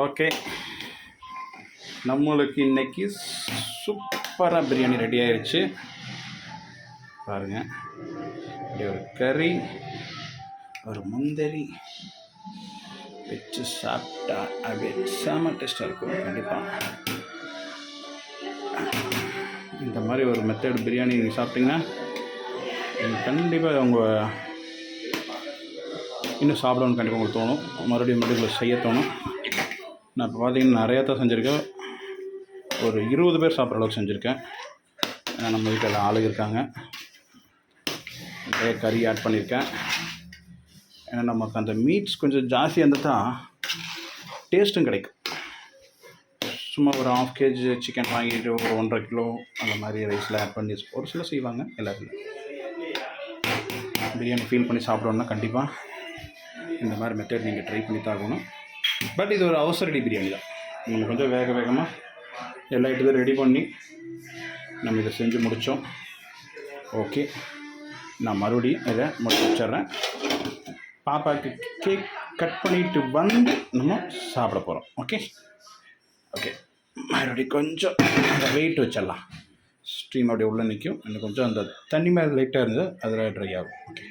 Okay, நம்மளுக்கு இன்றைக்கி சூப்பராக பிரியாணி ரெடி ஆயிடுச்சு. பாருங்கள், இப்படி ஒரு கறி, ஒரு முந்திரி வச்சு சாப்பிட்டா அப்படியே செம டேஸ்ட்டாக இருக்கும். கண்டிப்பாக இந்த மாதிரி ஒரு மெத்தட் பிரியாணி நீங்கள் சாப்பிட்டிங்கன்னா கண்டிப்பாக உங்கள் இன்னும் சாப்பிடணும்னு கண்டிப்பாக உங்களுக்கு தோணும். மறுபடியும் செய்ய தோணும். நான் இப்போ பார்த்தீங்கன்னா நிறையா தான் செஞ்சுருக்கேன். ஒரு 20 பேர் சாப்பிட்ற அளவுக்கு செஞ்சுருக்கேன். நம்ம வீட்டில் ஆளுங்க இருக்காங்க. நிறைய கறி ஆட் பண்ணியிருக்கேன். ஏன்னா நமக்கு அந்த மீட்ஸ் கொஞ்சம் ஜாஸ்தியாக இருந்தால் தான் டேஸ்ட்டும் கிடைக்கும். சும்மா ஒரு 1/2 kg சிக்கன் வாங்கிட்டு ஒரு 1.5 கிலோ அந்த மாதிரி ரைஸில் ஆட் பண்ணி ஒரு சில செய்வாங்க. எல்லாத்துலையும் பிரியாணி ஃபீல் பண்ணி சாப்பிடணுன்னா கண்டிப்பாக இந்த மாதிரி மெத்தட் நீங்கள் ட்ரை பண்ணி தாக்கணும். பட் இது ஒரு அவசரடி பிரியாணி தான். நம்ம கொஞ்சம் வேகமாக எல்லா ஐட்டத்தையும் ரெடி பண்ணி நம்ம இதை செஞ்சு முடித்தோம். ஓகே, நான் மறுபடியும் இதை முடிச்சு வச்சிட்றேன். பாப்பாவுக்கு கேக் கட் பண்ணிவிட்டு வந்து நம்ம சாப்பிட போகிறோம். ஓகே ஓகே, மறுபடியும் கொஞ்சம் அந்த வெயிட் வச்சிடலாம். ஸ்டீம் அப்படியே உள்ளே நிற்கும். இன்னும் கொஞ்சம் அந்த தண்ணி மேலே லைட்டாக இருந்தது அதில் ட்ரை ஆகும். ஓகே.